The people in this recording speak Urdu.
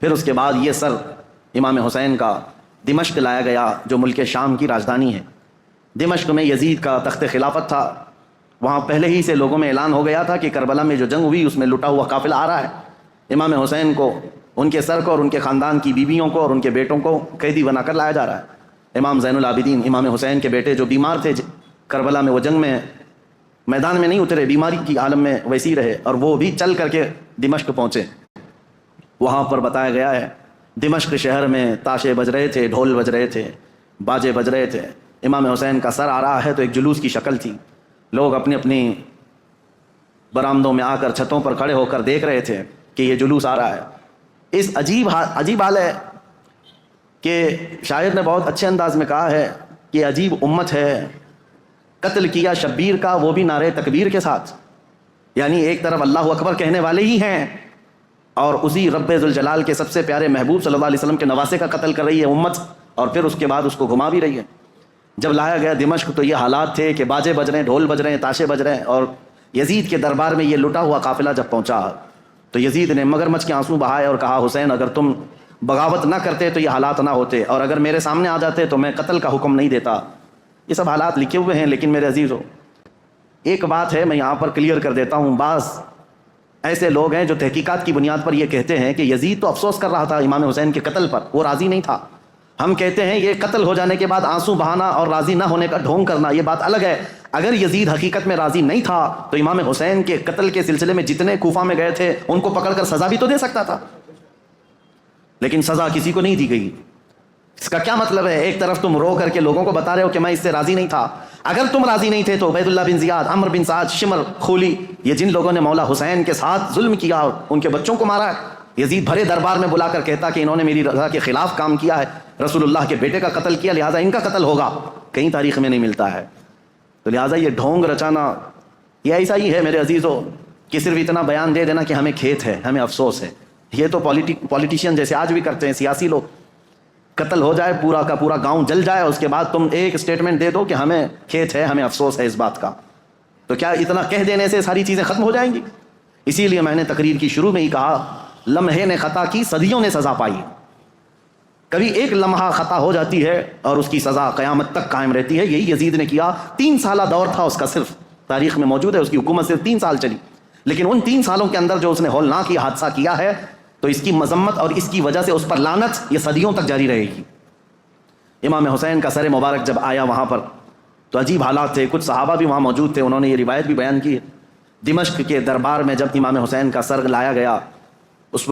پھر اس کے بعد یہ سر امام حسین کا دمشق لایا گیا جو ملک شام کی راجدھانی ہے۔ دمشق میں یزید کا تخت خلافت تھا، وہاں پہلے ہی سے لوگوں میں اعلان ہو گیا تھا کہ کربلا میں جو جنگ ہوئی اس میں لٹا ہوا قافلہ آ رہا ہے، امام حسین کو، ان کے سر کو اور ان کے خاندان کی بیویوں کو اور ان کے بیٹوں کو قیدی بنا کر لایا جا رہا ہے۔ امام زین العابدین امام حسین کے بیٹے جو بیمار تھے کربلا میں، وہ جنگ میں میدان میں نہیں اترے، بیماری کی عالم میں ویسی رہے، اور وہ بھی چل کر کے دمشق پہنچے۔ وہاں پر بتایا گیا ہے دمشق شہر میں تاشے بج رہے تھے، ڈھول بج رہے تھے، باجے بج رہے تھے، امام حسین کا سر آ رہا ہے تو ایک جلوس کی شکل تھی، لوگ اپنی اپنی برآمدوں میں آ کر چھتوں پر کھڑے ہو کر دیکھ رہے تھے کہ یہ جلوس آ رہا ہے۔ اس عجیب حال ہے کہ شاعر نے بہت اچھے انداز میں کہا ہے کہ عجیب امت ہے، قتل کیا شبیر کا وہ بھی نعرے تکبیر کے ساتھ، یعنی ایک طرف اللہ اکبر کہنے والے ہی ہیں اور اسی رب ذوالجلال کے سب سے پیارے محبوب صلی اللہ علیہ وسلم کے نواسے کا قتل کر رہی ہے امت، اور پھر اس کے بعد اس کو گھما بھی رہی ہے۔ جب لایا گیا دمشق تو یہ حالات تھے کہ باجے بج رہے ہیں، ڈھول بج رہے ہیں، تاشے بج رہے ہیں، اور یزید کے دربار میں یہ لٹا ہوا قافلہ جب پہنچا تو یزید نے مگرمچھ کے آنسو بہائے اور کہا حسین اگر تم بغاوت نہ کرتے تو یہ حالات نہ ہوتے، اور اگر میرے سامنے آ جاتے تو میں قتل کا حکم نہیں دیتا۔ یہ سب حالات لکھے ہوئے ہیں، لیکن میرے عزیزو ایک بات ہے میں یہاں پر کلیئر کر دیتا ہوں، بعض ایسے لوگ ہیں جو تحقیقات کی بنیاد پر یہ کہتے ہیں کہ یزید تو افسوس کر رہا تھا امام حسین کے قتل پر، وہ راضی نہیں تھا۔ ہم کہتے ہیں یہ قتل ہو جانے کے بعد آنسو بہانا اور راضی نہ ہونے کا ڈھونگ کرنا یہ بات الگ ہے۔ اگر یزید حقیقت میں راضی نہیں تھا تو امام حسین کے قتل کے سلسلے میں جتنے کوفہ میں گئے تھے ان کو پکڑ کر سزا بھی تو دے سکتا تھا، لیکن سزا کسی کو نہیں دی گئی۔ اس کا کیا مطلب ہے؟ ایک طرف تم رو کر کے لوگوں کو بتا رہے ہو کہ میں اس سے راضی نہیں تھا، اگر تم راضی نہیں تھے تو عبید اللہ بن زیاد، عمرو بن سعد، شمر، خولی، یہ جن لوگوں نے مولا حسین کے ساتھ ظلم کیا اور ان کے بچوں کو مارا ہے، یزید بھرے دربار میں بلا کر کہتا کہ انہوں نے میری رضا کے خلاف کام کیا ہے، رسول اللہ کے بیٹے کا قتل کیا، لہٰذا ان کا قتل ہوگا، کہیں تاریخ میں نہیں ملتا ہے۔ تو لہٰذا یہ ڈھونگ رچانا یہ ایسا ہی ہے میرے عزیزو کہ صرف اتنا بیان دے دینا کہ ہمیں کھیت ہے، ہمیں افسوس ہے، یہ تو پولیٹیشین جیسے آج بھی کرتے ہیں سیاسی لوگ، قتل ہو جائے پورا کا پورا گاؤں جل جائے، اس کے بعد تم ایک اسٹیٹمنٹ دے دو کہ ہمیں کھیت ہے، ہمیں افسوس ہے اس بات کا، تو کیا اتنا کہہ دینے سے ساری چیزیں ختم ہو جائیں گی؟ اسی لیے میں نے تقریر کی شروع میں ہی کہا لمحے نے خطا کی صدیوں نے سزا پائی، کبھی ایک لمحہ خطا ہو جاتی ہے اور اس کی سزا قیامت تک قائم رہتی ہے۔ یہی یزید نے کیا، 3 سالہ دور تھا اس کا، صرف تاریخ میں موجود ہے اس کی حکومت صرف 3 سال چلی، لیکن ان 3 سالوں کے اندر جو اس نے ہولناک یہ حادثہ کیا ہے تو اس کی مذمت اور اس کی وجہ سے اس پر لعنت یہ صدیوں تک جاری رہے گی۔ امام حسین کا سر مبارک جب آیا وہاں پر تو عجیب حالات تھے، کچھ صحابہ بھی وہاں موجود تھے، انہوں نے یہ روایت بھی بیان کی ہے۔ دمشق کے دربار میں جب امام حسین کا سر لایا گیا